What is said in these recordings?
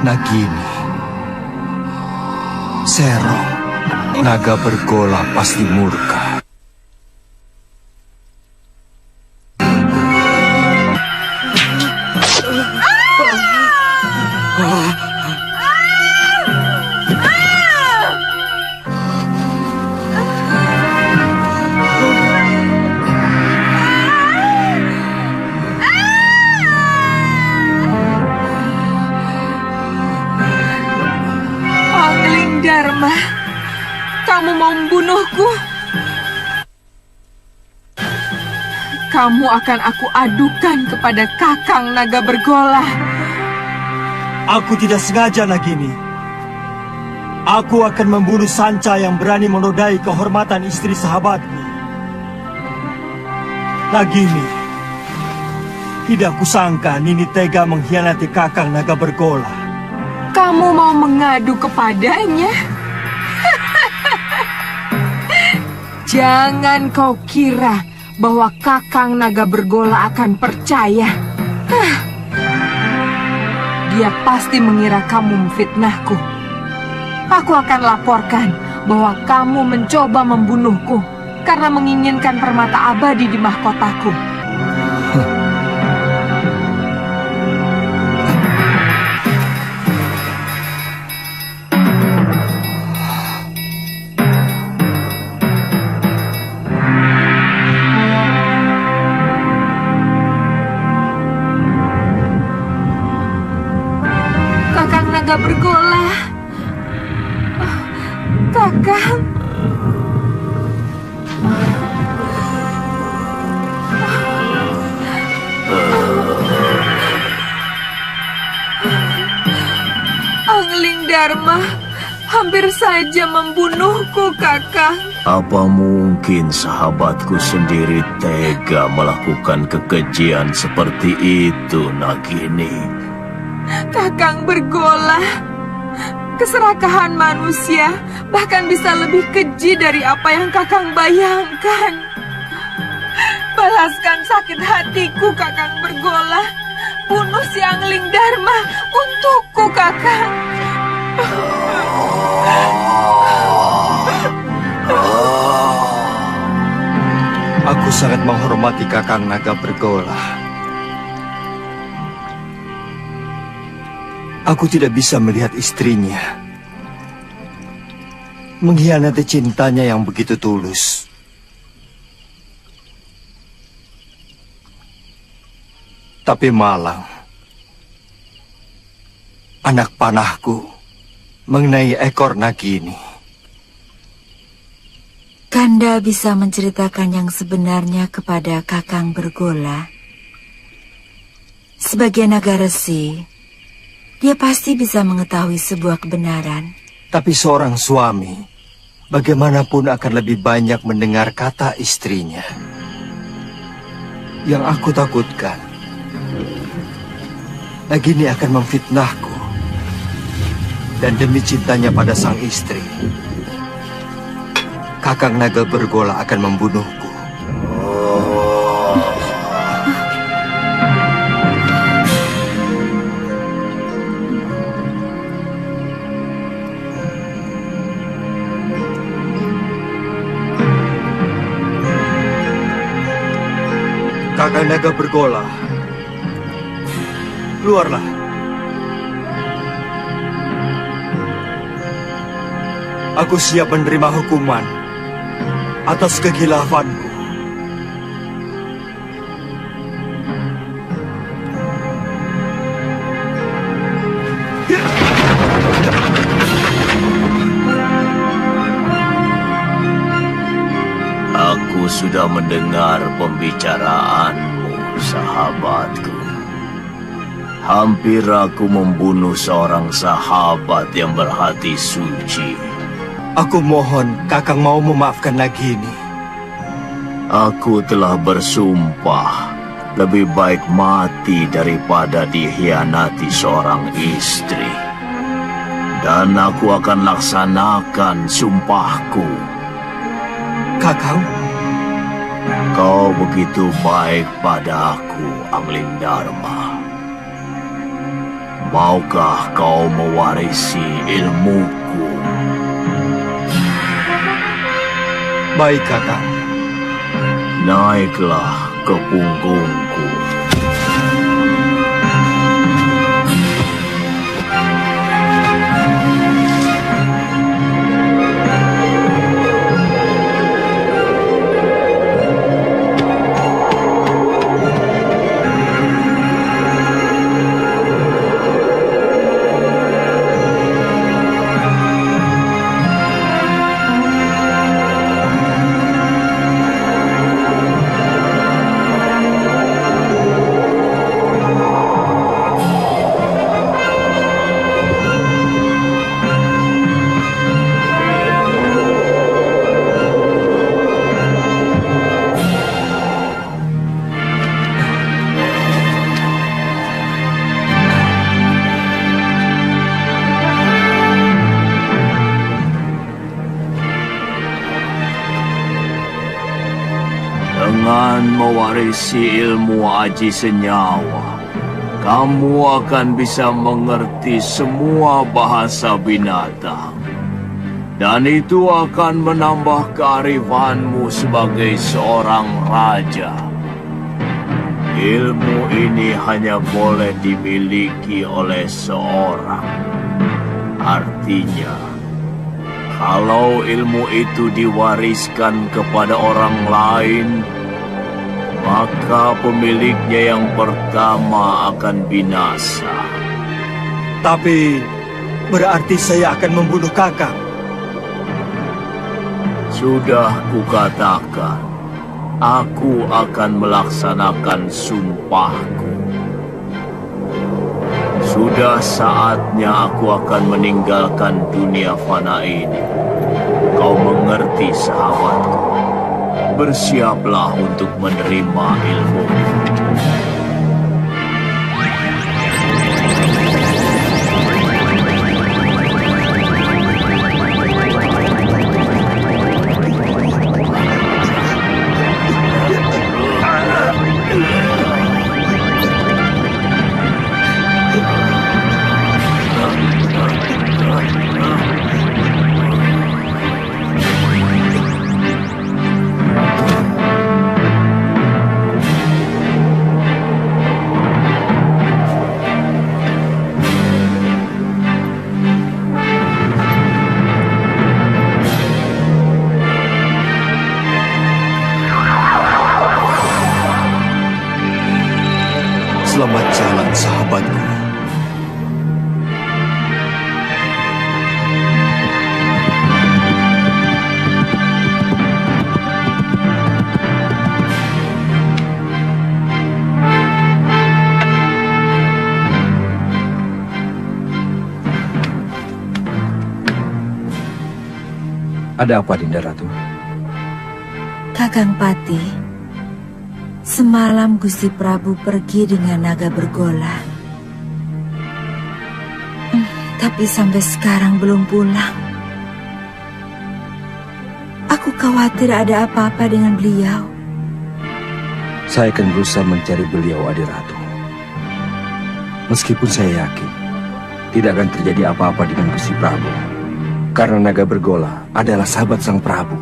Nagini, Serong, naga bergola pasti murka. Dharma, kamu mau membunuhku? Kamu akan aku adukan kepada Kakang Naga Bergola. Aku tidak sengaja, Nagini. Aku akan membunuh Sanca yang berani menodai kehormatan istri sahabatku. Nagini, tidak kusangka Nini tega mengkhianati Kakang Naga Bergola. Kamu mau mengadu kepadanya? Jangan kau kira bahwa Kakang Naga Bergola akan percaya. Dia pasti mengira kamu memfitnahku. Aku akan laporkan bahwa kamu mencoba membunuhku karena menginginkan permata abadi di mahkotaku. Naga Bergola, Kakang. Angling Dharma hampir saja membunuhku, Kakang. Apa mungkin sahabatku sendiri tega melakukan kekejian seperti itu, Nagini? Kakang Bergola, keserakahan manusia bahkan bisa lebih keji dari apa yang Kakang bayangkan. Balaskan sakit hatiku, Kakang Bergola. Bunuh si Angling Dharma untukku, Kakang. Aku sangat menghormati Kakang Naga Bergola. Aku tidak bisa melihat istrinya mengkhianati cintanya yang begitu tulus. Tapi Malang, anak panahku, mengenai ekor Nagini. Kanda bisa menceritakan yang sebenarnya kepada Kakang Bergola. Sebagai naga resi, dia pasti bisa mengetahui sebuah kebenaran. Tapi seorang suami, bagaimanapun akan lebih banyak mendengar kata istrinya. Yang aku takutkan, Nagini akan memfitnahku. Dan demi cintanya pada sang istri, Kakang Naga Bergola akan membunuhku. Kakang Naga Bergola, keluarlah. Aku siap menerima hukuman atas kegilafanku. Aku sudah mendengar pembicaraanmu, sahabatku. Hampir aku membunuh seorang sahabat yang berhati suci. Aku mohon Kakang mau memaafkan Nagini. Aku telah bersumpah lebih baik mati daripada dikhianati seorang istri. Dan aku akan laksanakan sumpahku. Kakang, Kau begitu baik padaku, Anglingdarma. Maukah kau mewarisi ilmuku? baik Kakang. Naiklah ke punggungku. Dengan mewarisi ilmu aji senyawa, kamu akan bisa mengerti semua bahasa binatang. Dan itu akan menambah kearifanmu sebagai seorang raja. Ilmu ini hanya boleh dimiliki oleh seorang. Artinya, kalau ilmu itu diwariskan kepada orang lain, maka pemiliknya yang pertama akan binasa. Tapi berarti saya akan membunuh Kakang. Sudah kukatakan, aku akan melaksanakan sumpahku. Sudah saatnya aku akan meninggalkan dunia fana ini. Kau mengerti, sahabatku? Bersiaplah untuk menerima ilmu. Selamat jalan, sahabatku. Ada apa, Dinda Ratu? Kakang Pati, semalam Gusti Prabu pergi dengan naga bergola. Tapi sampai sekarang belum pulang. Aku khawatir ada apa-apa dengan beliau. Saya akan berusaha mencari beliau, Adi Ratu. Meskipun saya yakin tidak akan terjadi apa-apa dengan Gusti Prabu, karena naga bergola adalah sahabat Sang Prabu.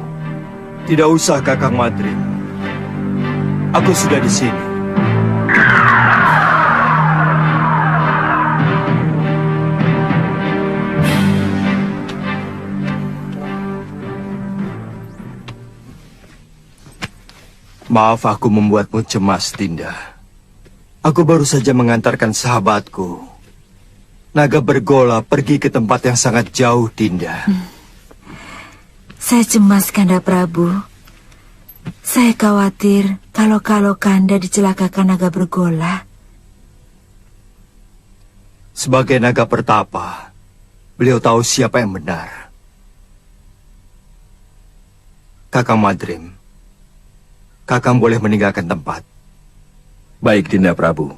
Tidak usah, Kakang Madrim. Aku sudah di sini. Maaf aku membuatmu cemas, Dinda. Aku baru saja mengantarkan sahabatku, naga bergola, pergi ke tempat yang sangat jauh, Dinda. Saya cemas, Kanda Prabu. Saya khawatir kalau Kanda dicelakakan naga bergola. Sebagai naga pertapa, beliau tahu siapa yang benar. Kakang Madrim, Kakang boleh meninggalkan tempat. Baik, Dinda Prabu.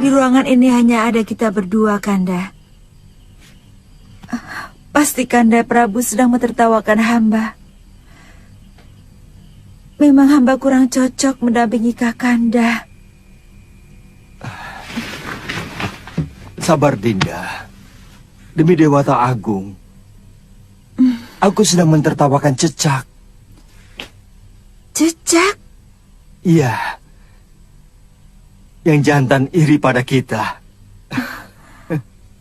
Di ruangan ini hanya ada kita berdua, Kanda. Pasti Kanda Prabu sedang mentertawakan hamba. Memang hamba kurang cocok mendampingi Kakanda. Sabar, Dinda. Demi Dewata Agung, aku sedang mentertawakan Cecak. Cecak? Iya. Yang jantan iri pada kita.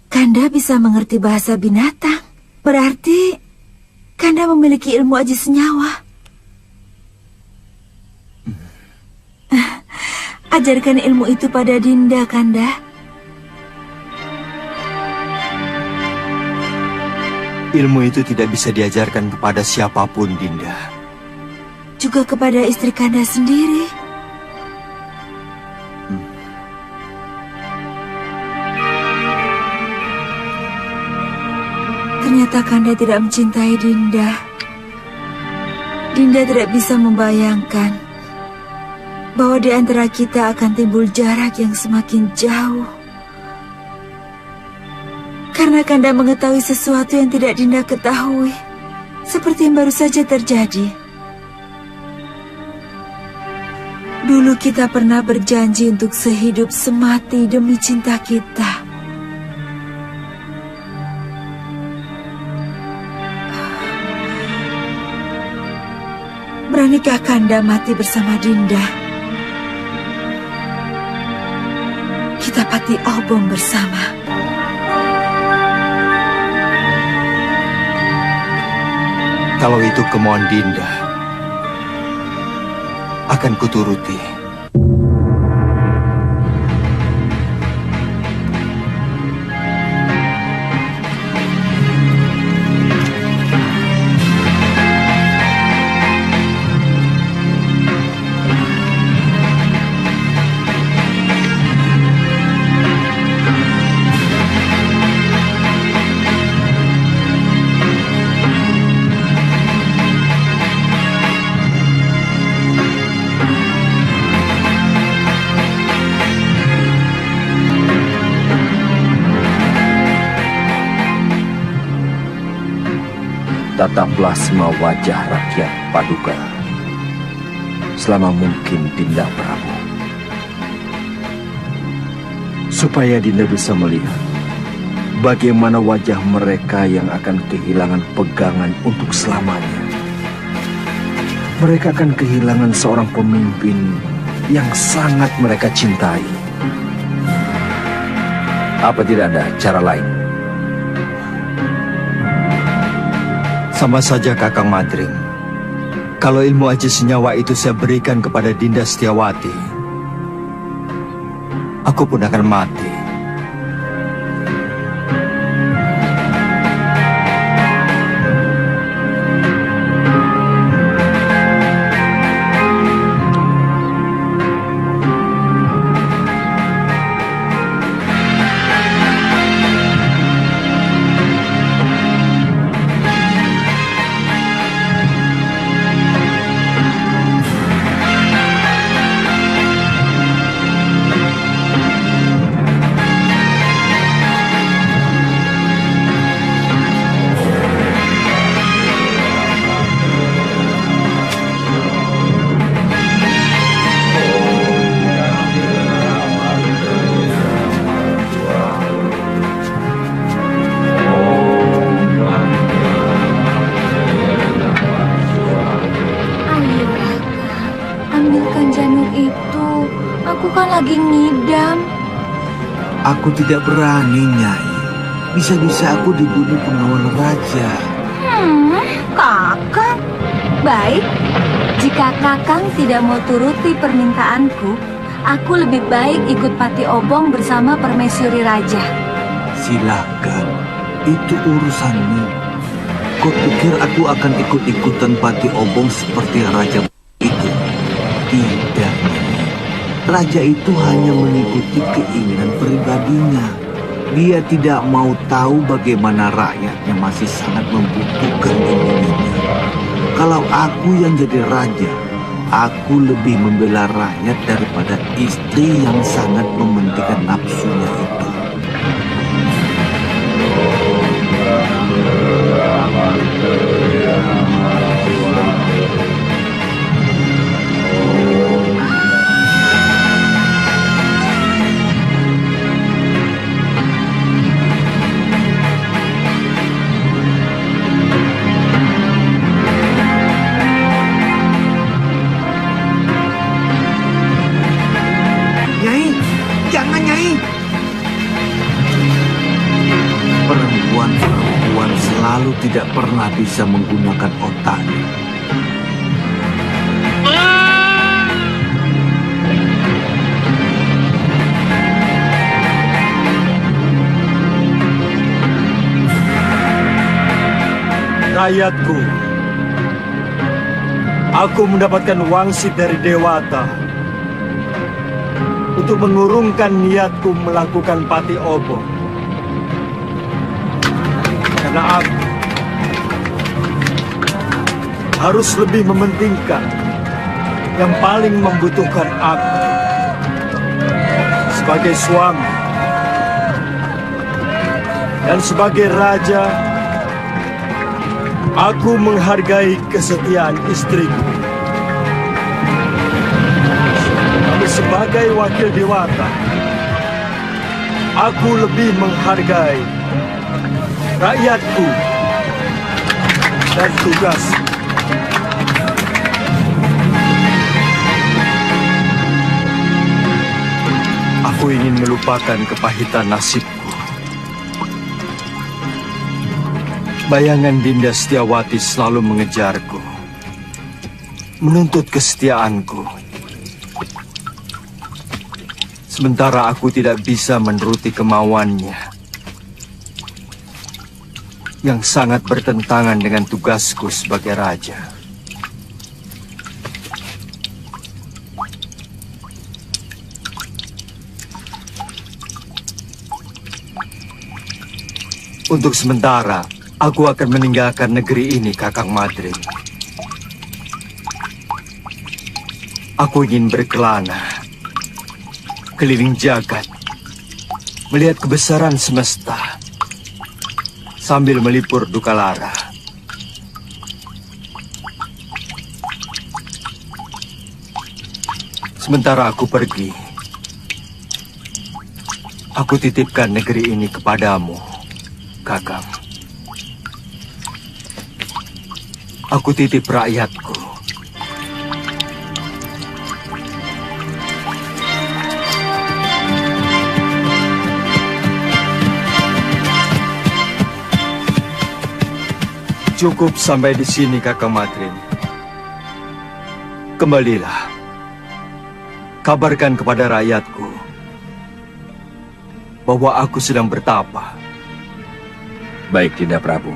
Kanda bisa mengerti bahasa binatang. Berarti Kanda memiliki ilmu aji senyawa. Ajarkan ilmu itu pada Dinda, Kanda. Ilmu itu tidak bisa diajarkan kepada siapapun, Dinda. Juga kepada istri Kanda sendiri. Ternyata Kanda tidak mencintai Dinda. Dinda tidak bisa membayangkan bahwa di antara kita akan timbul jarak yang semakin jauh. Karena Kanda mengetahui sesuatu yang tidak Dinda ketahui, seperti yang baru saja terjadi. Dulu kita pernah berjanji untuk sehidup semati demi cinta kita. Beranikah Kanda mati bersama Dinda? Kita pati obong bersama. Kalau itu kemauan Dinda, akan kuturuti. Tataplah semua wajah rakyat Paduka selama mungkin, Dinda Prabu, supaya Dinda bisa melihat bagaimana wajah mereka yang akan kehilangan pegangan untuk selamanya. Mereka akan kehilangan seorang pemimpin yang sangat mereka cintai. Apa tidak ada cara lain? Sama saja, Kakang Madrim. Kalau ilmu aji senyawa itu saya berikan kepada Dinda Setiawati, aku pun akan mati. lagi ngidam. Aku tidak berani, Nyai. Bisa-bisa aku dibunuh pengawal raja. Kakang. Baik, jika Kakang tidak mau turuti permintaanku, Aku lebih baik ikut Pati Obong bersama permaisuri raja. Silakan, itu urusanmu. Kau pikir aku akan ikut-ikutan Pati Obong seperti raja itu? Tidak, Nyai. Raja itu hanya mengikuti keinginan pribadinya. Dia tidak mau tahu bagaimana rakyatnya masih sangat membutuhkan pemimpinnya. Kalau aku yang jadi raja, aku lebih membela rakyat daripada istri yang sangat mementingkan nafsunya itu. Nyai, jangan Nyai. Perempuan-perempuan selalu tidak pernah bisa menggunakan otaknya. Rakyatku, aku mendapatkan wangsit dari Dewata untuk mengurungkan niatku melakukan Pati Obong. Karena aku harus lebih mementingkan yang paling membutuhkan aku sebagai suami dan sebagai raja. Aku menghargai kesetiaan istriku. Tapi sebagai wakil Dewata, aku lebih menghargai rakyatku dan tugas. Aku ingin melupakan kepahitan nasibku. Bayangan Dinda Setiawati selalu mengejarku, menuntut kesetiaanku. Sementara aku tidak bisa menuruti kemauannya, yang sangat bertentangan dengan tugasku sebagai raja. Untuk sementara, aku akan meninggalkan negeri ini, Kakang Madrin. Aku ingin berkelana, keliling jagat, melihat kebesaran semesta, sambil melipur duka lara. Sementara aku pergi, aku titipkan negeri ini kepadamu, Kakang. Aku titip rakyatku. Cukup sampai di sini, Kakang Madrin. Kembalilah. Kabarkan kepada rakyatku bahwa aku sedang bertapa. Baik, Dinda Prabu.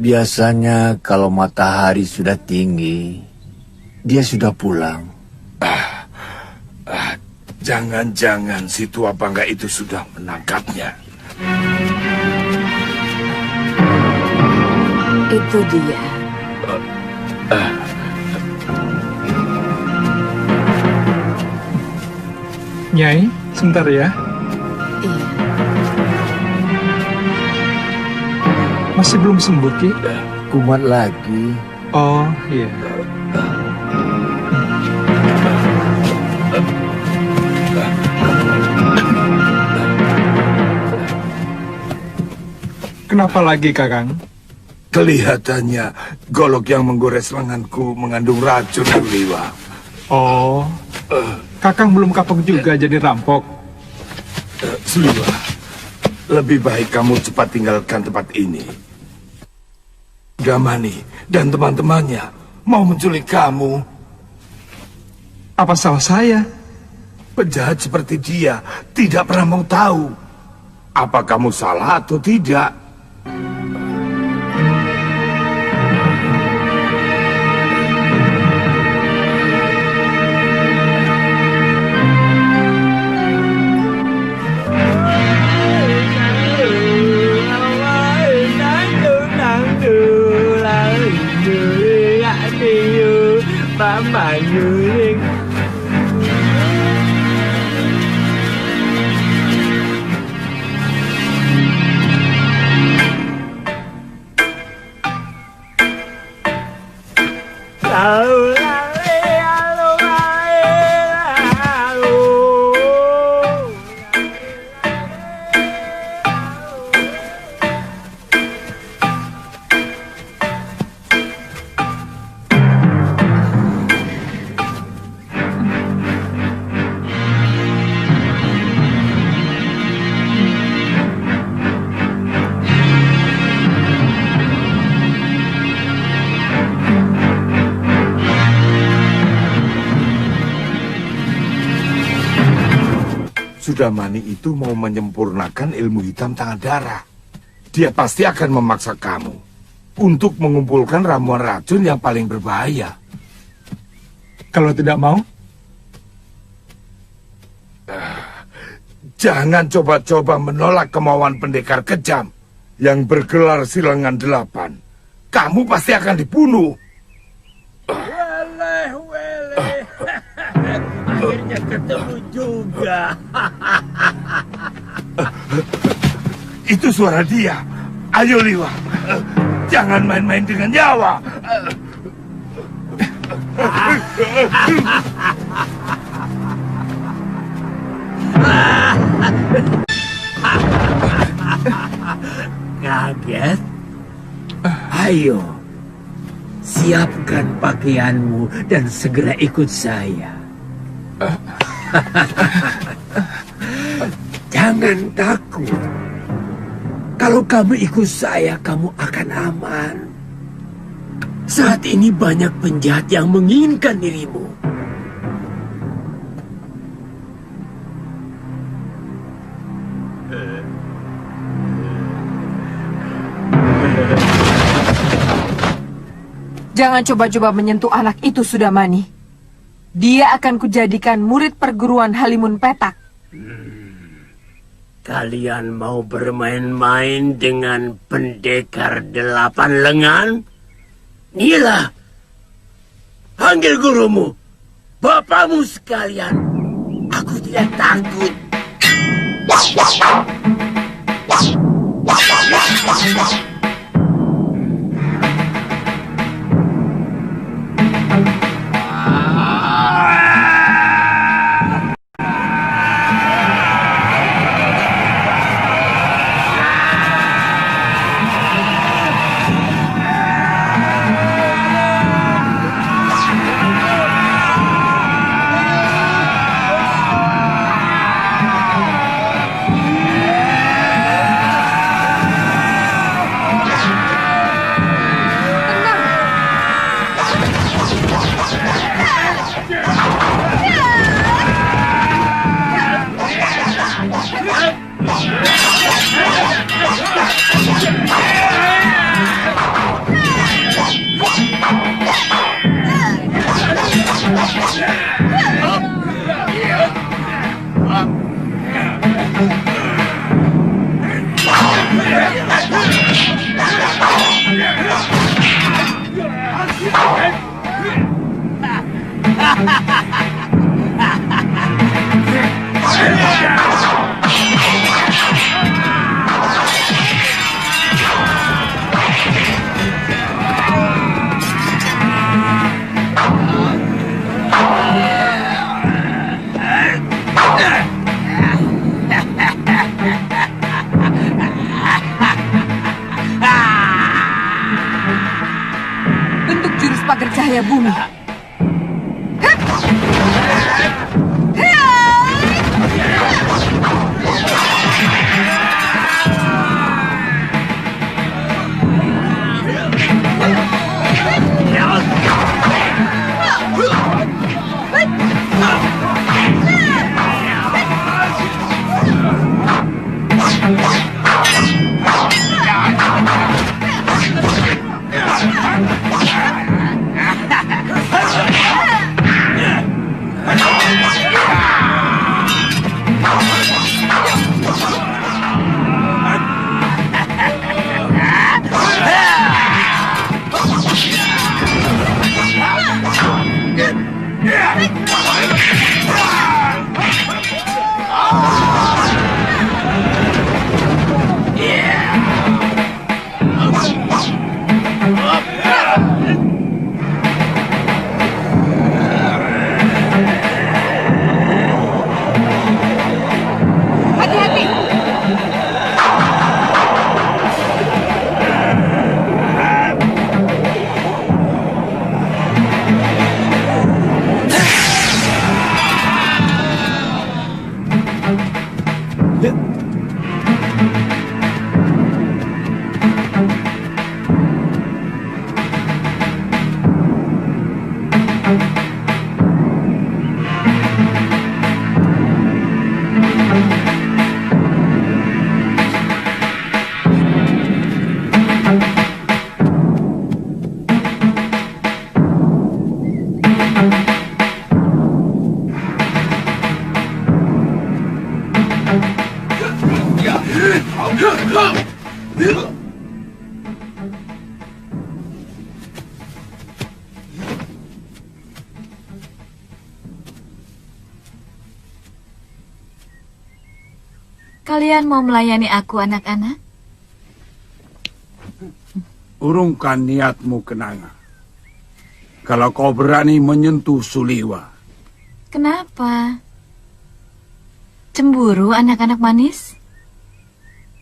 Biasanya kalau matahari sudah tinggi, dia sudah pulang. Jangan-jangan si tua bangga itu sudah menangkapnya. Itu dia. Nyai, sebentar ya. Iya. Masih belum sembuh, Ki? Kumat lagi. Oh, iya. Kenapa lagi, Kakang? Kelihatannya golok yang menggores lenganku mengandung racun, Liwa. Oh, Kakang belum kapok juga jadi rampok. Suliwa, lebih baik kamu cepat tinggalkan tempat ini. Gamani dan teman-temannya mau menculik kamu. Apa salah saya? Penjahat seperti dia tidak pernah mau tahu apa kamu salah atau tidak. Sudamani itu mau menyempurnakan ilmu hitam tangan darah. Dia pasti akan memaksa kamu untuk mengumpulkan ramuan racun yang paling berbahaya. Kalau tidak mau? Jangan coba-coba menolak kemauan pendekar kejam yang bergelar Silangan 8. Kamu pasti akan dibunuh. Akhirnya ketemu juga. Itu suara dia. Ayo Liwa, jangan main-main dengan nyawa. Kaget? Ayo, siapkan pakaianmu dan segera ikut saya. Jangan takut. Kalau kamu ikut saya, kamu akan aman. Saat ini banyak penjahat yang menginginkan dirimu. Jangan coba-coba menyentuh anak itu, Sudamani. Dia akan kujadikan murid perguruan Halimun Petak. Kalian mau bermain-main dengan pendekar 8 lengan? Inilah, panggil gurumu, bapakmu sekalian. Aku tidak takut. pada bumi. Kalian mau melayani aku, anak-anak? Urungkan niatmu, Kenanga. Kalau kau berani menyentuh Suliwa. Kenapa? Cemburu, anak-anak manis?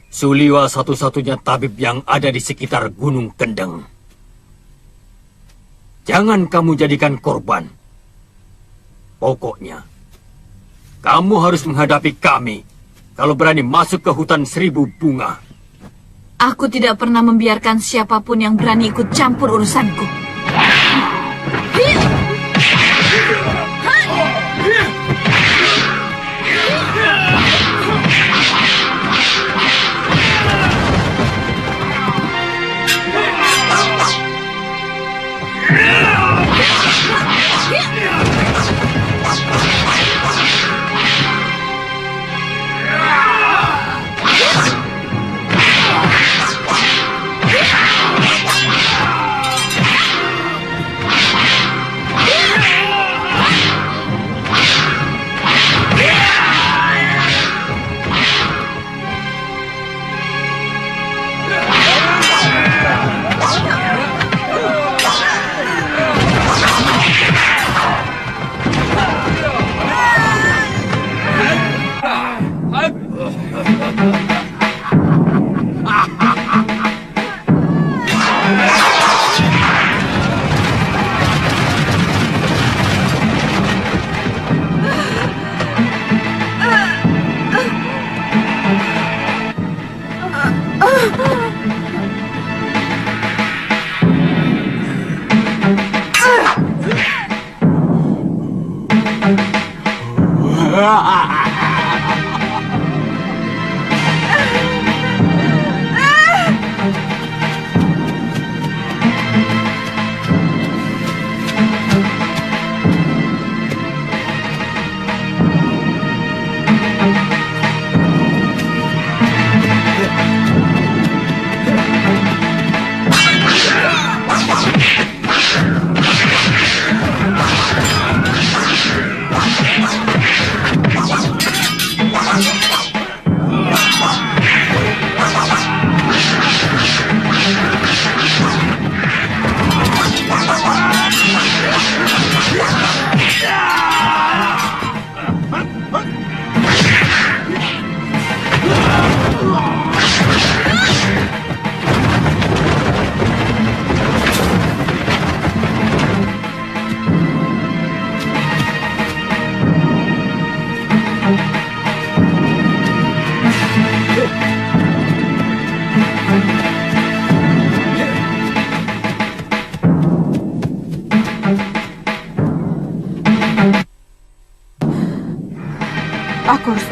Suliwa satu-satunya tabib yang ada di sekitar Gunung Kendeng. Jangan kamu jadikan korban. Pokoknya, kamu harus menghadapi kami kalau berani masuk ke hutan 1000 bunga. Aku tidak pernah membiarkan siapapun yang berani ikut campur urusanku.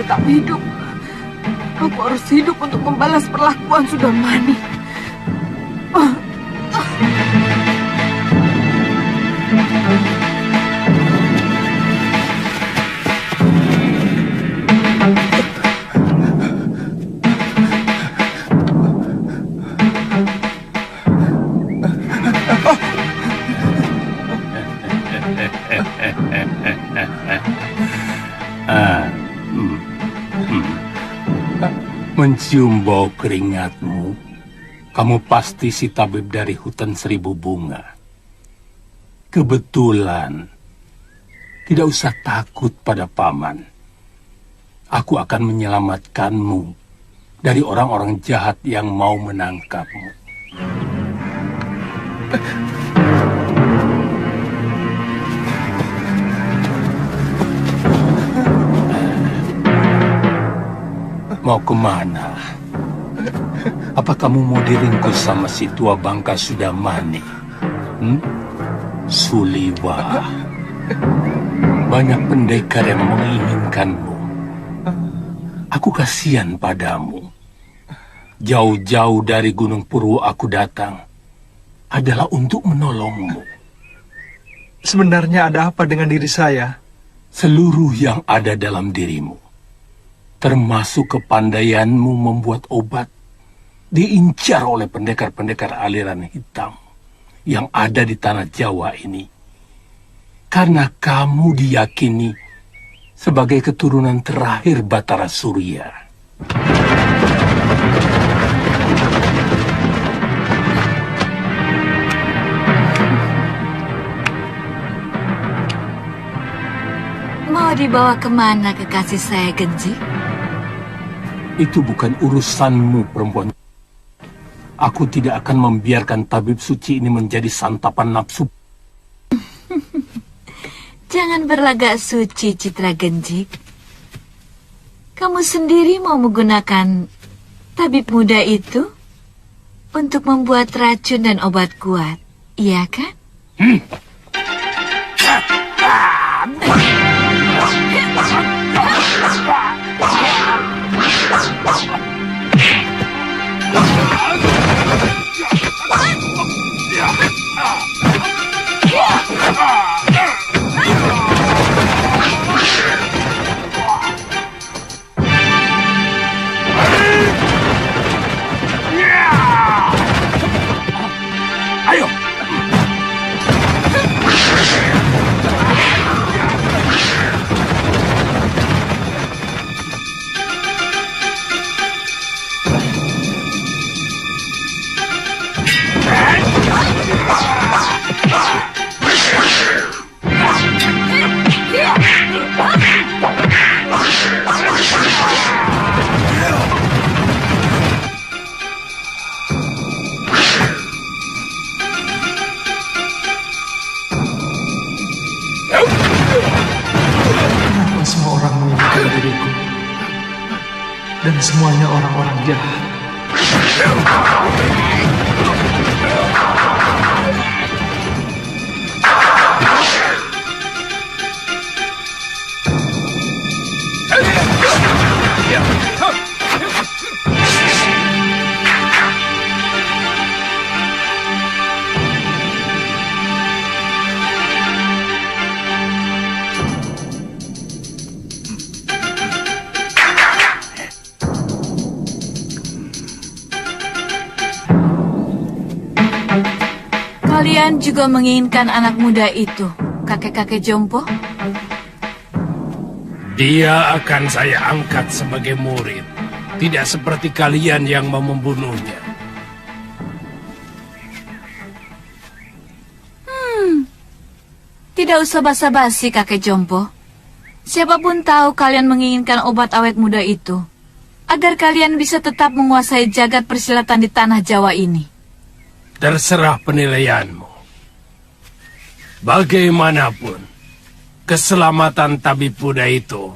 tetap hidup. Aku harus hidup untuk membalas perlakuan Sudamani. Mencium bau keringatmu, kamu pasti si tabib dari hutan 1000 bunga. Kebetulan, tidak usah takut pada paman. Aku akan menyelamatkanmu dari orang-orang jahat yang mau menangkapmu. Mau kemana? Apa kamu mau diringkus sama si tua bangka Sudamani? Suliwa. Banyak pendekar yang menginginkanmu. Aku kasihan padamu. Jauh-jauh dari Gunung Purwo aku datang adalah untuk menolongmu. Sebenarnya ada apa dengan diri saya? Seluruh yang ada dalam dirimu, termasuk kepandaianmu membuat obat, diincar oleh pendekar-pendekar aliran hitam yang ada di tanah Jawa ini. Karena kamu diyakini sebagai keturunan terakhir Batara Surya. Mau dibawa kemana kekasih saya, Genji? Itu bukan urusanmu, perempuan. Aku tidak akan membiarkan tabib suci ini menjadi santapan nafsu. Jangan berlagak suci, Citra Genji. Kamu sendiri mau menggunakan tabib muda itu untuk membuat racun dan obat kuat, iya kan? Ayo! Kenapa semua orang menginginkan diriku? Dan semuanya orang-orang jahat. Kalian juga menginginkan anak muda itu, kakek-kakek jompo? Dia akan saya angkat sebagai murid. Tidak seperti kalian yang mau membunuhnya. Tidak usah basa-basi, kakek jompo. Siapapun tahu kalian menginginkan obat awet muda itu, agar kalian bisa tetap menguasai jagat persilatan di tanah Jawa ini. Terserah penilaianmu. Bagaimanapun, keselamatan tabib muda itu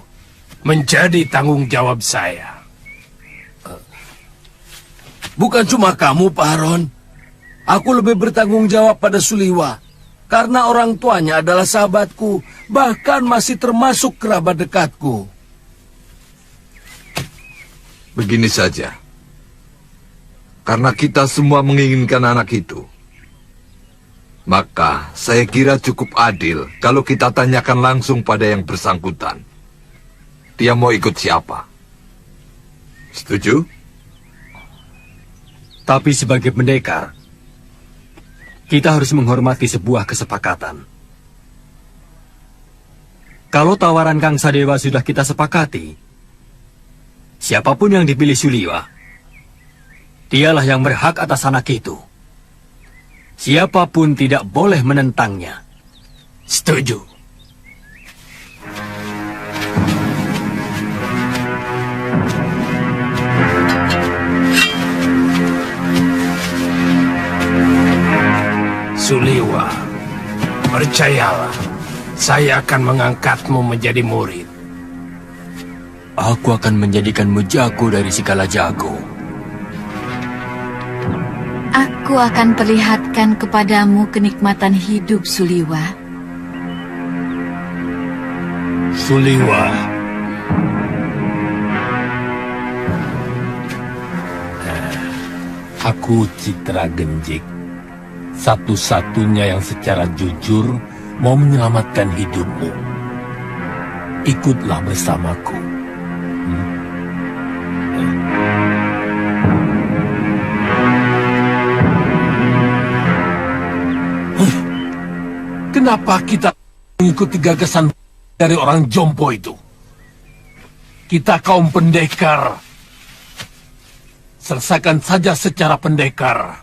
menjadi tanggung jawab saya. Bukan cuma kamu, Pak Haron. Aku lebih bertanggung jawab pada Suliwa. Karena orang tuanya adalah sahabatku, bahkan masih termasuk kerabat dekatku. Begini saja. Karena kita semua menginginkan anak itu, maka saya kira cukup adil kalau kita tanyakan langsung pada yang bersangkutan. Dia mau ikut siapa? Setuju? Tapi sebagai pendekar, kita harus menghormati sebuah kesepakatan. Kalau tawaran Kang Sadewa sudah kita sepakati, siapapun yang dipilih Suliwa, dialah yang berhak atas anak itu. Siapapun tidak boleh menentangnya. Setuju. Suliwa, percayalah, saya akan mengangkatmu menjadi murid. Aku akan menjadikanmu jago dari segala jago. Aku akan perlihatkan kepadamu kenikmatan hidup, Suliwa. Suliwa. Aku Citra Genjik, satu-satunya yang secara jujur mau menyelamatkan hidupmu. Ikutlah bersamaku. Kenapa kita mengikuti gagasan dari orang jompo itu? Kita kaum pendekar. Selesaikan saja secara pendekar.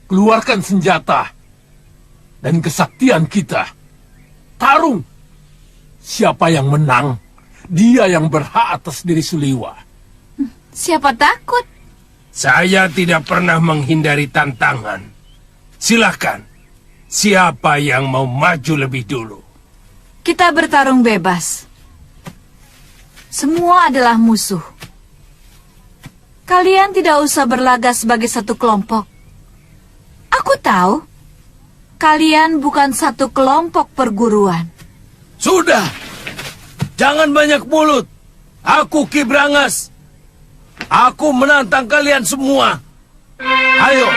Keluarkan senjata dan kesaktian kita. Tarung. Siapa yang menang, dia yang berhak atas diri Suliwa. Siapa takut? Saya tidak pernah menghindari tantangan. Silahkan. Siapa yang mau maju lebih dulu? Kita bertarung bebas. Semua adalah musuh. Kalian tidak usah berlaga sebagai satu kelompok. Aku tahu, kalian bukan satu kelompok perguruan. Sudah, jangan banyak mulut. Aku Ki Brangas. Aku menantang kalian semua. Ayo.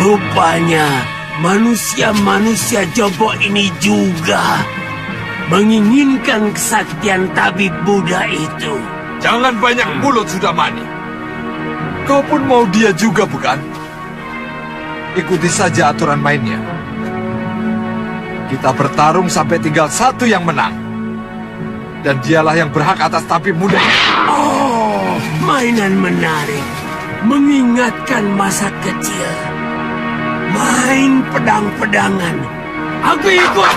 Rupanya manusia-manusia jompo ini juga menginginkan kesaktian tabib Buddha itu. Jangan banyak mulut, Sudamani. Kau pun mau dia juga, bukan? Ikuti saja aturan mainnya. Kita bertarung sampai tinggal satu yang menang. Dan dialah yang berhak atas tabib muda. Oh, mainan menarik. Mengingatkan masa kecil. Main pedang-pedangan. Aku ikut.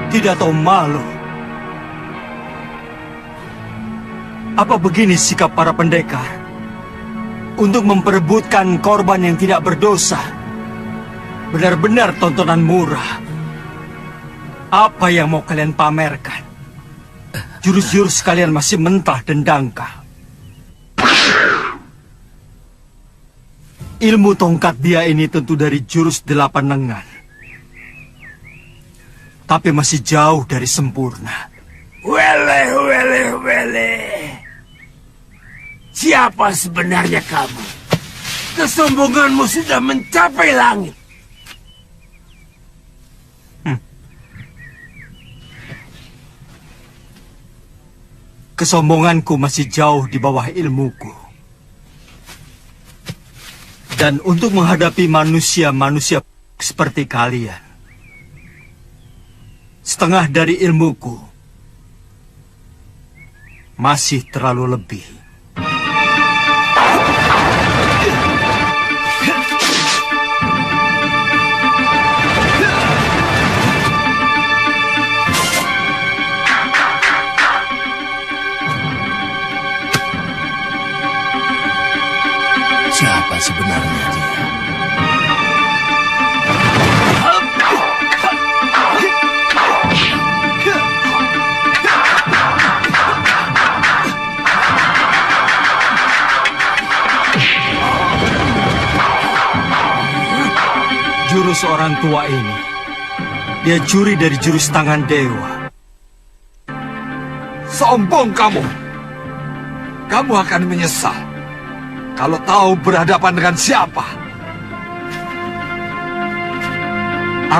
Tidak tahu malu. Apa begini sikap para pendekar? Untuk memperebutkan korban yang tidak berdosa. Benar-benar tontonan murah. Apa yang mau kalian pamerkan? Jurus-jurus kalian masih mentah dan dangkal. Ilmu tongkat dia ini tentu dari jurus 8 lengan. Tapi masih jauh dari sempurna. Wele. Siapa sebenarnya kamu? Kesombonganmu sudah mencapai langit. Kesombonganku masih jauh di bawah ilmuku. Dan untuk menghadapi manusia-manusia seperti kalian, setengah dari ilmuku masih terlalu lebih. Siapa sebenarnya dia? Jurus orang tua ini, dia curi dari jurus tangan dewa. Sombong kamu. Kamu akan menyesal kalau tahu berhadapan dengan siapa.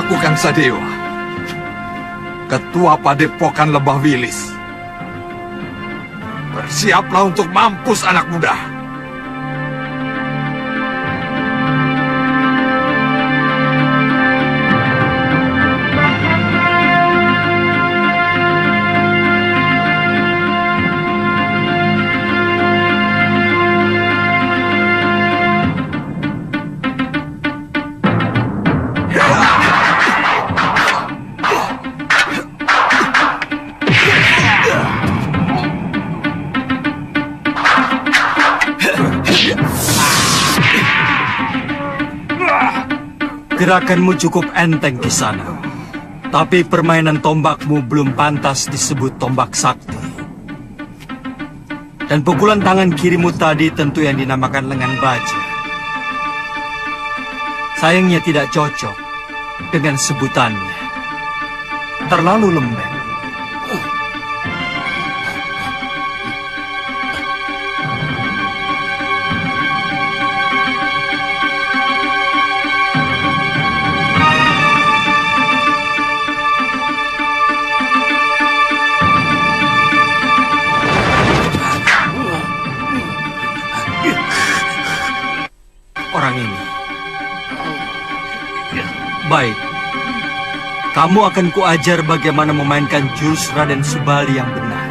Aku Kangsa Dewa, Ketua Padepokan Lembah Wilis. Bersiaplah untuk mampus anak muda. Gerakanmu cukup enteng di sana. Tapi permainan tombakmu belum pantas disebut tombak sakti. Dan pukulan tangan kirimu tadi tentu yang dinamakan lengan baja. Sayangnya tidak cocok dengan sebutannya. Terlalu lembek. Orang ini. Baik. Kamu akan kuajar bagaimana memainkan jurus Raden Subali yang benar.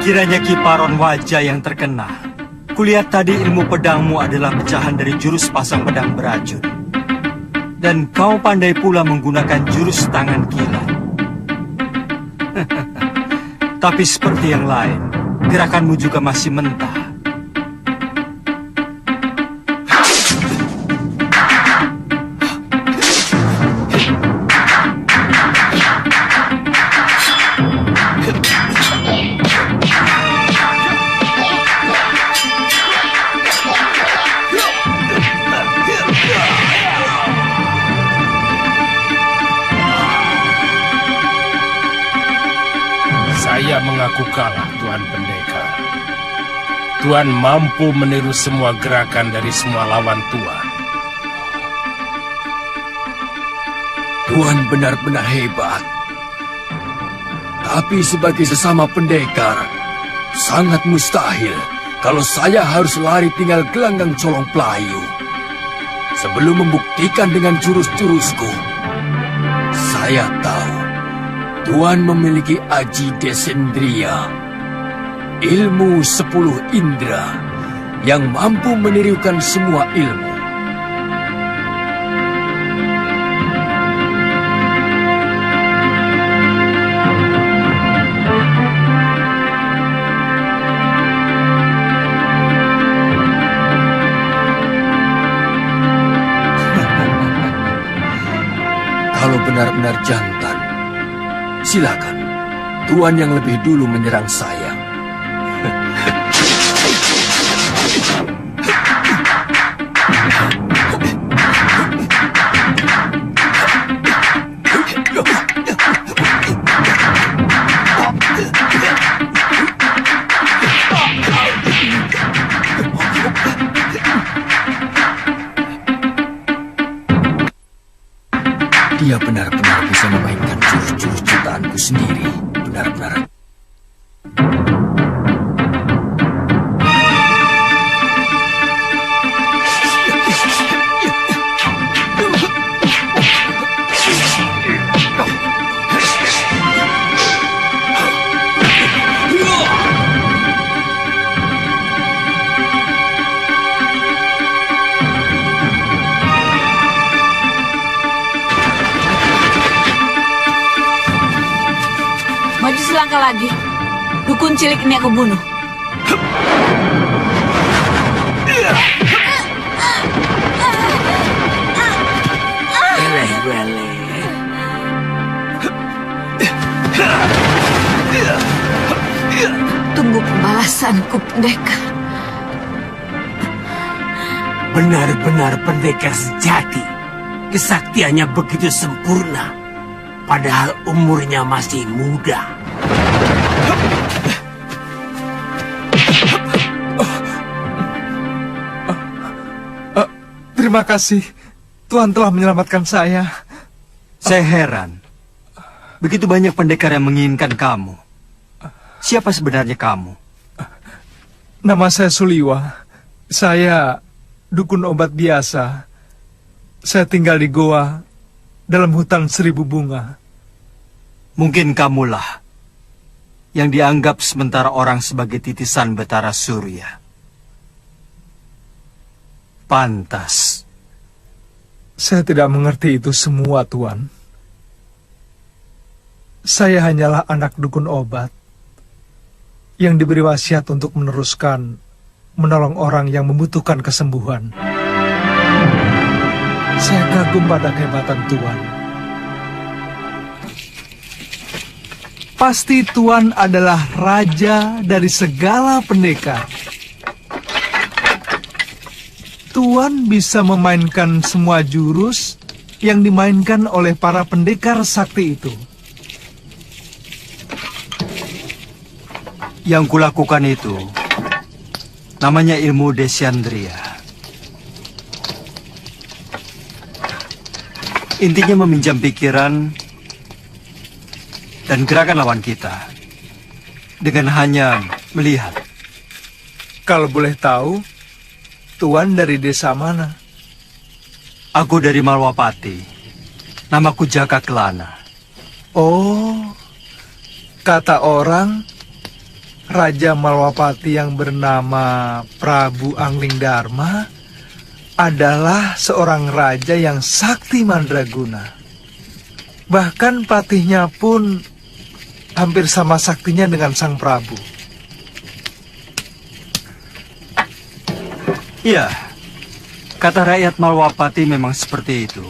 Kiranya kiparon wajah yang terkenal. Kulihat tadi ilmu pedangmu adalah pecahan dari jurus pasang pedang beracun. Dan kau pandai pula menggunakan jurus tangan kilat. Tapi seperti yang lain, gerakanmu juga masih mentah. Saya mengaku kalah, Tuan Pendekar. Tuan mampu meniru semua gerakan dari semua lawan Tuan. Tuan benar-benar hebat. Tapi sebagai sesama pendekar, sangat mustahil kalau saya harus lari tinggal gelanggang colong pelayu. Sebelum membuktikan dengan jurus-jurusku, saya tahu Tuan memiliki Aji Desendria, ilmu 10 indera yang mampu menirukan semua ilmu. Kalau benar-benar jantan, silakan. Tuan yang lebih dulu menyerang saya. Dia benar-benar bisa memainkan jurus-jurus ciptaanku sendiri. Benar-benar. Maju selangkah lagi. Dukun cilik ini aku bunuh. Weleh-weleh. Tunggu pembalasanku, pendekar. Benar-benar pendekar sejati. Kesaktiannya begitu sempurna. Padahal umurnya masih muda. Terima kasih. Tuhan telah menyelamatkan saya. Saya heran. Begitu banyak pendekar yang menginginkan kamu. Siapa sebenarnya kamu? Nama saya Suliwa. Saya dukun obat biasa. Saya tinggal di goa dalam hutan 1000 bunga. Mungkin kamulah yang dianggap sementara orang sebagai titisan Betara Surya. Pantas. Saya tidak mengerti itu semua, Tuan. Saya hanyalah anak dukun obat yang diberi wasiat untuk menolong orang yang membutuhkan kesembuhan. Saya kagum pada kehebatan Tuan. Pasti Tuan adalah raja dari segala pendekar. Tuan bisa memainkan semua jurus yang dimainkan oleh para pendekar sakti itu. Yang kulakukan itu namanya ilmu Desandria. Intinya meminjam pikiran dan gerakan lawan kita dengan hanya melihat. Kalau boleh tahu, Tuan dari desa mana? Aku dari Malwapati. Namaku Jaka Kelana. Oh, kata orang, Raja Malwapati yang bernama Prabu Angling Dharma adalah seorang raja yang sakti mandraguna. Bahkan patihnya pun hampir sama saktinya dengan sang Prabu. Iya, kata rakyat Malwapati memang seperti itu.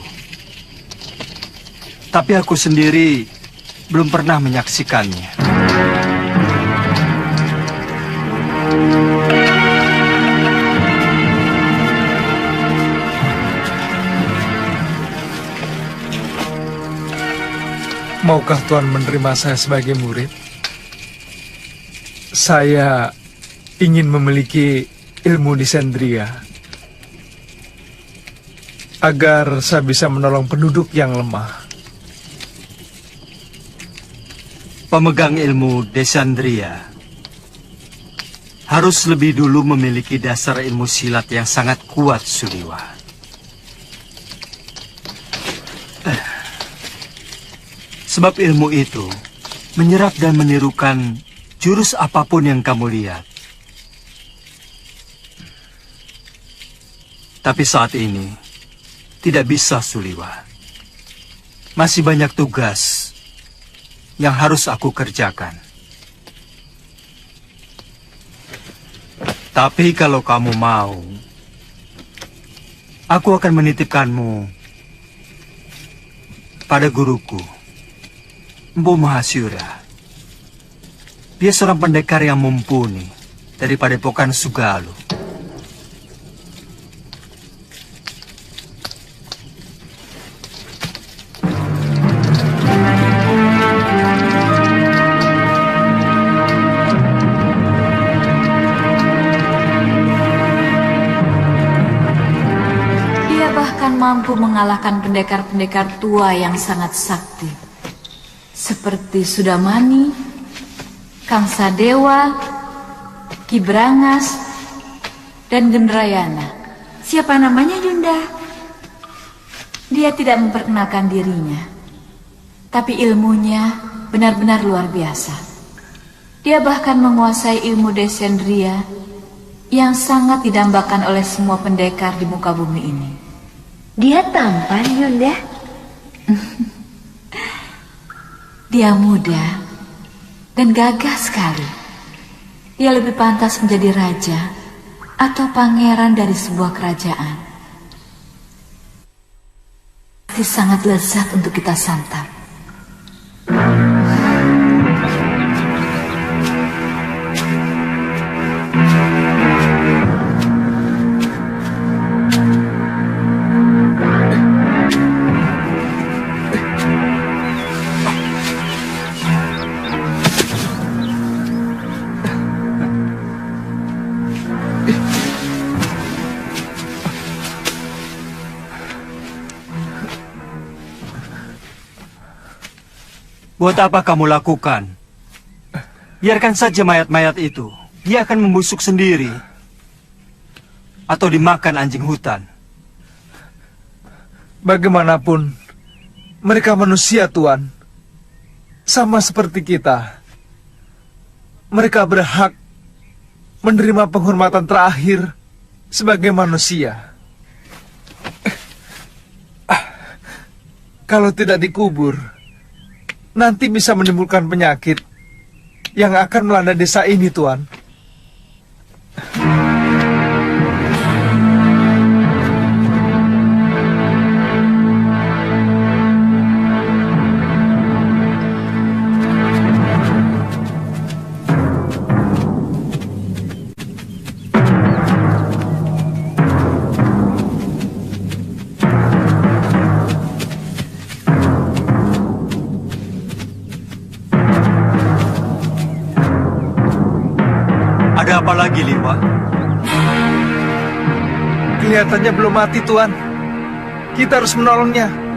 Tapi aku sendiri belum pernah menyaksikannya. Maukah Tuan menerima saya sebagai murid? Saya ingin memiliki ilmu Desandria agar saya bisa menolong penduduk yang lemah. pemegang ilmu Desandria harus lebih dulu memiliki dasar ilmu silat yang sangat kuat, Suliwa. Sebab ilmu itu menyerap dan menirukan jurus apapun yang kamu lihat. Tapi saat ini tidak bisa, Suliwa. Masih banyak tugas yang harus aku kerjakan. Tapi kalau kamu mau, aku akan menitipkanmu pada guruku, Mpu Mahasyura. Dia seorang pendekar yang mumpuni dari Padepokan Sugalu. Mampu mengalahkan pendekar-pendekar tua yang sangat sakti, seperti Sudamani, Kang Sadewa, Ki Brangas, dan Gendrayana. Siapa namanya, Yunda? Dia tidak memperkenalkan dirinya, tapi ilmunya benar-benar luar biasa. Dia bahkan menguasai ilmu Desandria yang sangat didambakan oleh semua pendekar di muka bumi ini. Dia tampan, Yunda. Dia muda dan gagah sekali. Dia lebih pantas menjadi raja atau pangeran dari sebuah kerajaan. Pasti sangat lezat untuk kita santap. Buat apa kamu lakukan? Biarkan saja mayat-mayat itu. Dia akan membusuk sendiri. Atau dimakan anjing hutan. Bagaimanapun, mereka manusia, Tuan. Sama seperti kita. Mereka berhak menerima penghormatan terakhir sebagai manusia. Kalau tidak dikubur, nanti bisa menimbulkan penyakit yang akan melanda desa ini, Tuan. Ada apa lagi, Liwa? Kelihatannya belum mati, Tuan. Kita harus menolongnya.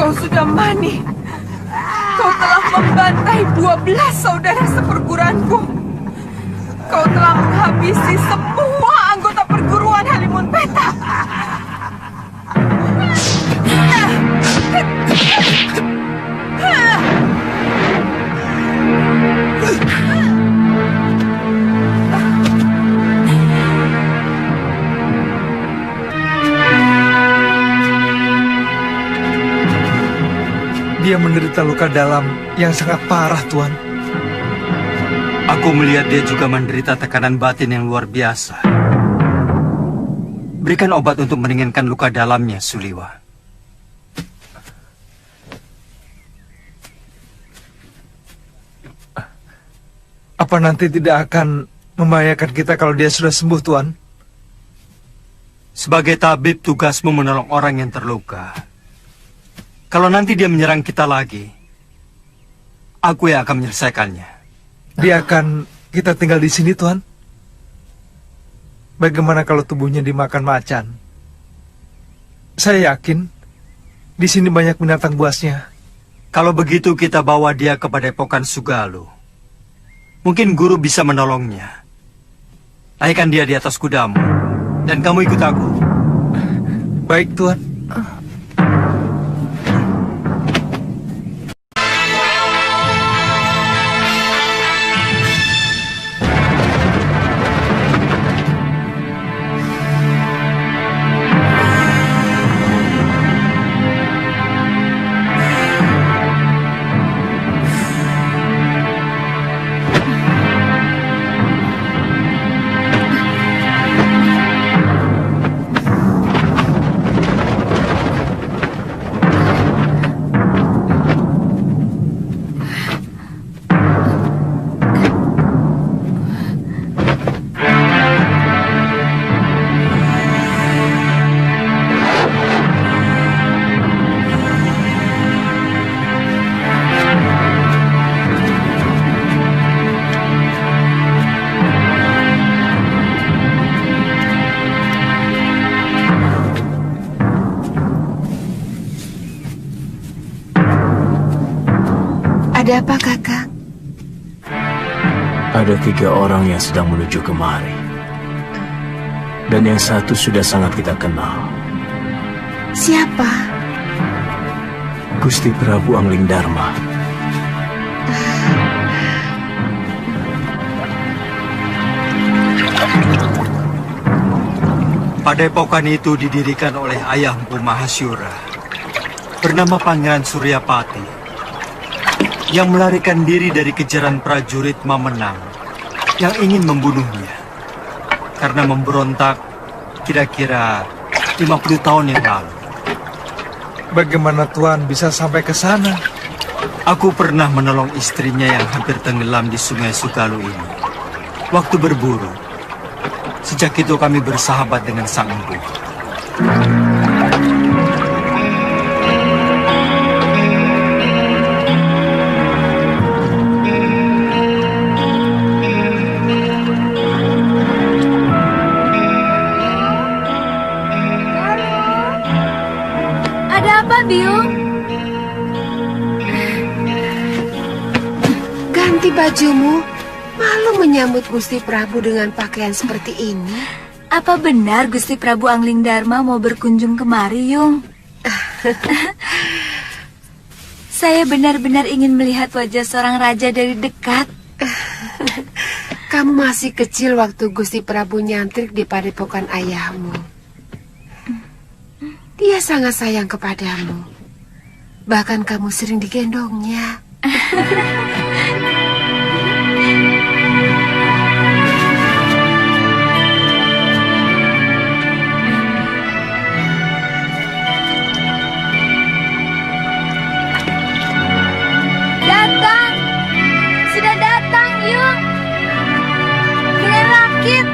Sudamani, kau telah membantai 12 saudara seperguruanku. Kau telah menghabisi semua anggota perguruan Halimun Petak. Dia menderita luka dalam yang sangat parah, Tuan. Aku melihat dia juga menderita tekanan batin yang luar biasa. Berikan obat untuk meringankan luka dalamnya, Suliwa. Apa nanti tidak akan membahayakan kita kalau dia sudah sembuh, Tuan? Sebagai tabib, tugasmu menolong orang yang terluka. Kalau nanti dia menyerang kita lagi, aku yang akan menyelesaikannya. Dia akan kita tinggal di sini, Tuan? Bagaimana kalau tubuhnya dimakan macan? Saya yakin di sini banyak binatang buasnya. Kalau begitu kita bawa dia ke Padepokan Sugalu. Mungkin guru bisa menolongnya. Naikkan dia di atas kudamu, dan kamu ikut aku. Baik, Tuan. Ada apa, Kakak? Ada 3 orang yang sedang menuju kemari. Dan yang satu sudah sangat kita kenal. Siapa? Gusti Prabu Angling Dharma. Padepokan itu didirikan oleh ayah Mpu Mahasyura, bernama Pangeran Suryapati, yang melarikan diri dari kejaran prajurit Mamenang yang ingin membunuhnya karena memberontak kira-kira 50 tahun yang lalu. Bagaimana Tuan bisa sampai ke sana? Aku pernah menolong istrinya yang hampir tenggelam di Sungai Sugalu ini waktu berburu. Sejak itu kami bersahabat dengan Sang Empu. Biung? Ganti bajumu. Malu menyambut Gusti Prabu dengan pakaian seperti ini. Apa benar Gusti Prabu Angling Dharma mau berkunjung kemari, Yung? Saya benar-benar ingin melihat wajah seorang raja dari dekat. Kamu masih kecil waktu Gusti Prabu nyantrik di padepokan ayahmu. Dia sangat sayang kepadamu. Bahkan kamu sering digendongnya. Datang! Sudah datang, Yung! Kalian rakit!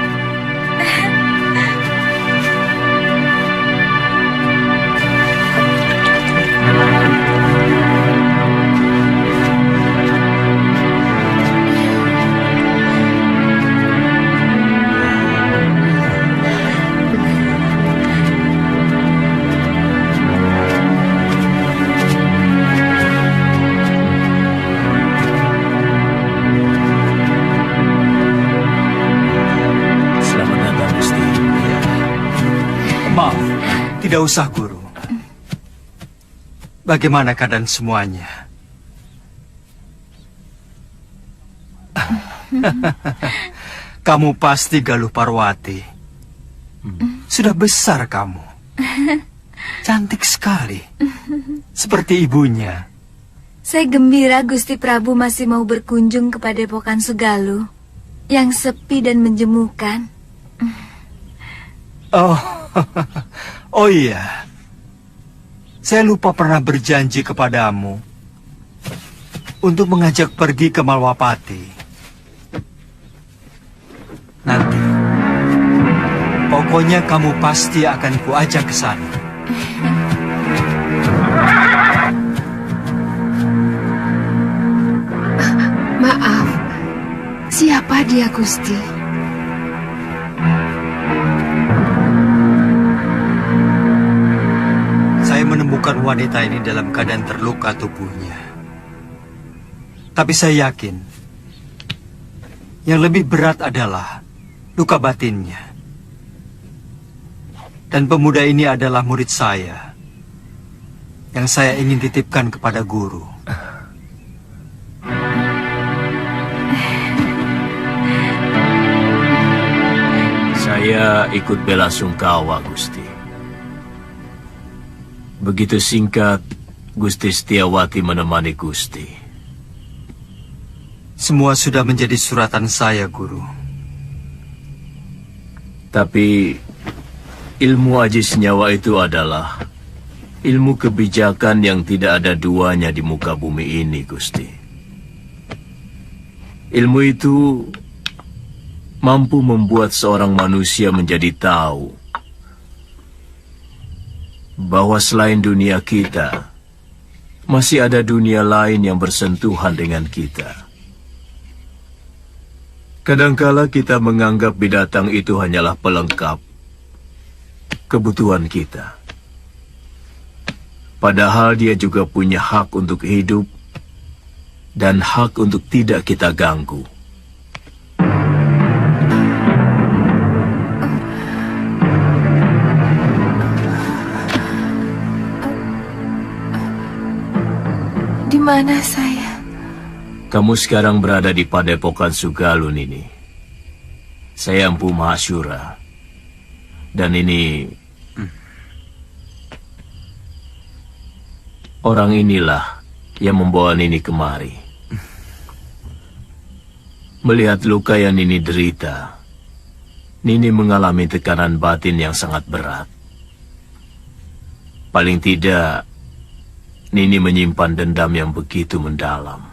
Maaf, tidak usah, Guru. Bagaimana keadaan semuanya? Kamu pasti Galuh Parwati. Sudah besar kamu. Cantik sekali. Seperti ibunya. Saya gembira Gusti Prabu masih mau berkunjung ke Padepokan Sugaluh yang sepi dan menjemukan. Oh, oh iya. Saya lupa pernah berjanji kepadamu untuk mengajak pergi ke Malwapati. Nanti, pokoknya kamu pasti akan kuajak ke sana. Maaf, siapa dia, Gusti? Saya menemukan wanita ini dalam keadaan terluka tubuhnya. Tapi saya yakin, yang lebih berat adalah luka batinnya. Dan pemuda ini adalah murid saya, yang saya ingin titipkan kepada guru. Saya ikut bela sungkawa, Gusti. Begitu singkat, Gusti Setiawati menemani Gusti. Semua sudah menjadi suratan saya, Guru. Tapi ilmu aji senyawa itu adalah ilmu kebijakan yang tidak ada duanya di muka bumi ini, Gusti. Ilmu itu mampu membuat seorang manusia menjadi tahu bahwa selain dunia kita, masih ada dunia lain yang bersentuhan dengan kita. Kadangkala kita menganggap binatang itu hanyalah pelengkap kebutuhan kita. Padahal dia juga punya hak untuk hidup dan hak untuk tidak kita ganggu. Di mana saya? Kamu sekarang berada di Padepokan Sugaluh, Nini. Saya Empu Mahasyura. Dan ini orang inilah yang membawa Nini kemari. Melihat luka yang Nini derita, Nini mengalami tekanan batin yang sangat berat. Paling tidak, Nini menyimpan dendam yang begitu mendalam.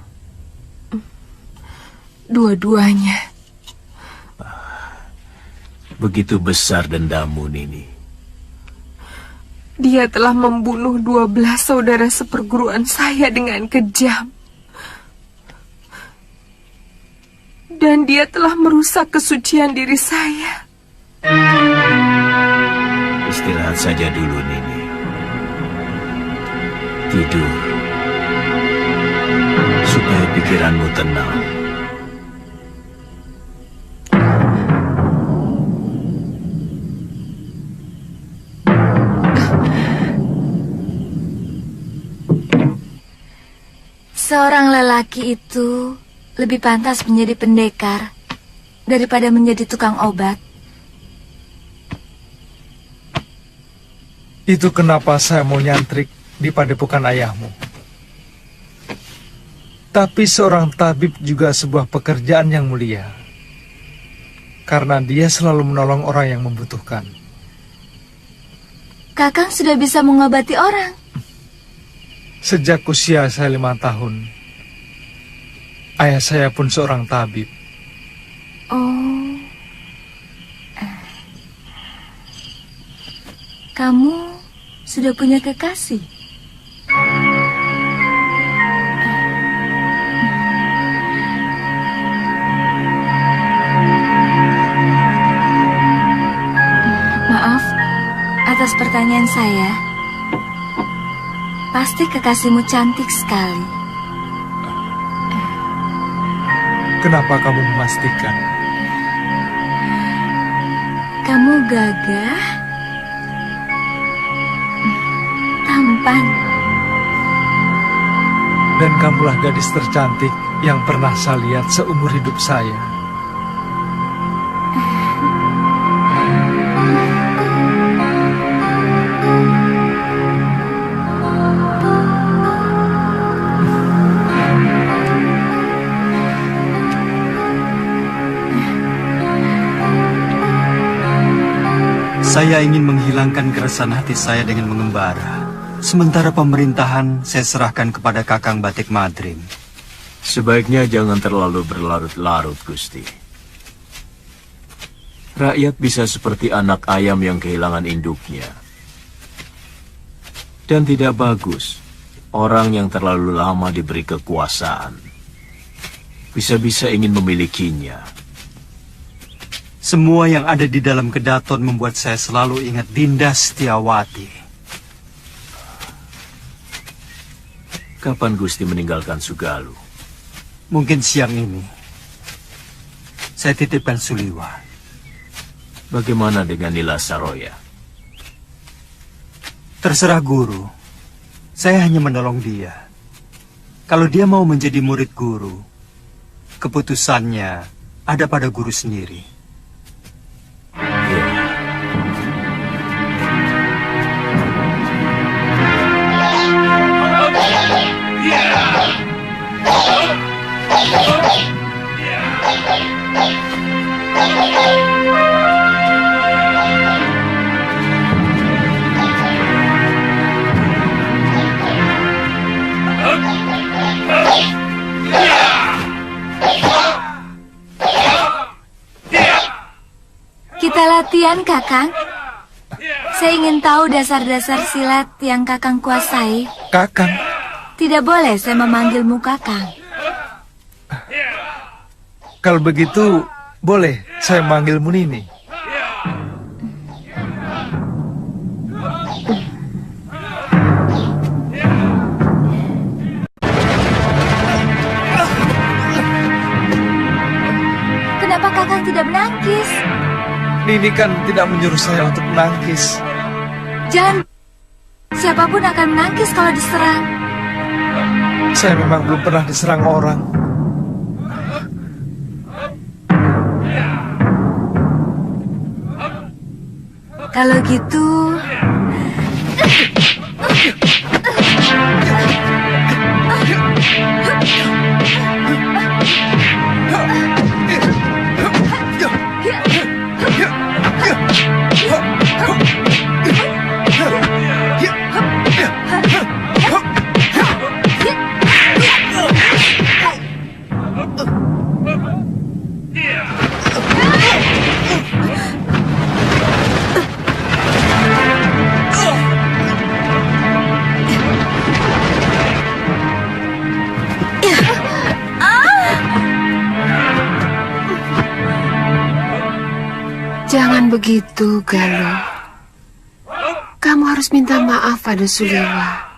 Dua-duanya. Begitu besar dendammu, Nini. Dia telah membunuh 12 saudara seperguruan saya dengan kejam. Dan dia telah merusak kesucian diri saya. Istirahat saja dulu, Nini. Tidur, supaya pikiranmu tenang. Seorang lelaki itu lebih pantas menjadi pendekar daripada menjadi tukang obat. Itu kenapa saya mau nyantrik di padepokan ayahmu. Tapi seorang tabib juga sebuah pekerjaan yang mulia, karena dia selalu menolong orang yang membutuhkan. Kakang sudah bisa mengobati orang. Sejak usia saya 5 tahun, ayah saya pun seorang tabib. Oh, kamu sudah punya kekasih? Maaf atas pertanyaan saya. Pasti kekasihmu cantik sekali. Kenapa kamu memastikan? Kamu gagah, tampan, Dan kamulah gadis tercantik yang pernah saya lihat seumur hidup saya. Saya ingin menghilangkan keresahan hati saya dengan mengembara. Sementara pemerintahan saya serahkan kepada Kakang Batik Madrim. Sebaiknya jangan terlalu berlarut-larut, Gusti. Rakyat bisa seperti anak ayam yang kehilangan induknya. Dan tidak bagus orang yang terlalu lama diberi kekuasaan. Bisa-bisa ingin memilikinya. Semua yang ada di dalam kedaton membuat saya selalu ingat Dinda Setiawati. Kapan Gusti meninggalkan Sugalu? Mungkin siang ini. Saya titipkan Suliwa. Bagaimana dengan Nila Saroya? Terserah guru. Saya hanya menolong dia. Kalau dia mau menjadi murid guru, keputusannya ada pada guru sendiri. Kita latihan, Kakang. Saya ingin tahu dasar-dasar silat yang Kakang kuasai. Kakang. Tidak boleh saya memanggilmu Kakang. Kalau begitu, boleh saya manggilmu Nini. Kenapa Kakang tidak menangkis? Nini kan tidak menyuruh saya untuk menangkis. Jangan. Siapapun akan menangkis kalau diserang. Saya memang belum pernah diserang orang. Kalau gitu... Jangan begitu, Galuh. Kamu harus minta maaf pada Suliwa.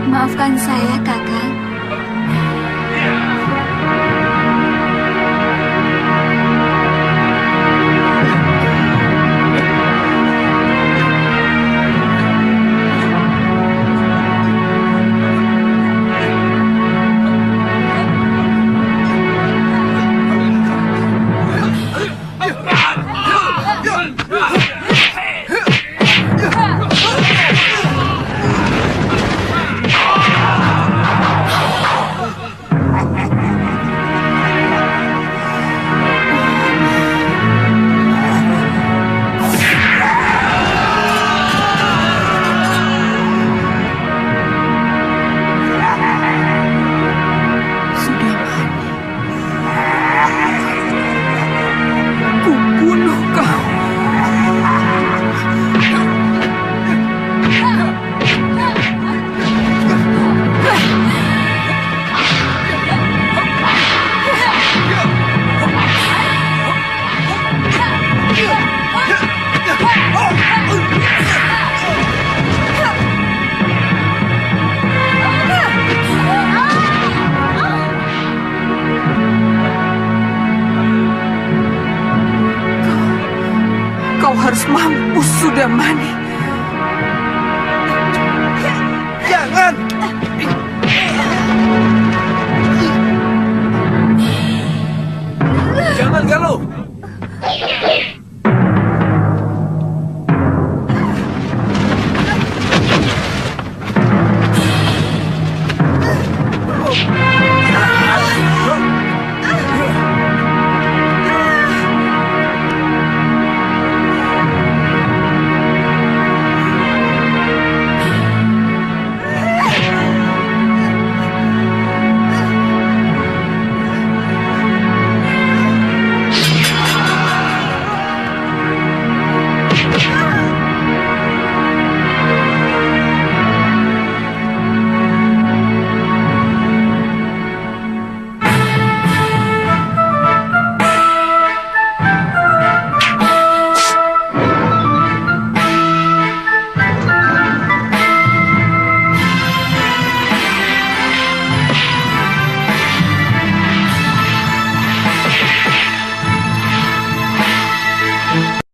Maafkan saya, Kakang. Kau harus mampus, Sudamani. Jangan! Jangan, Galuh!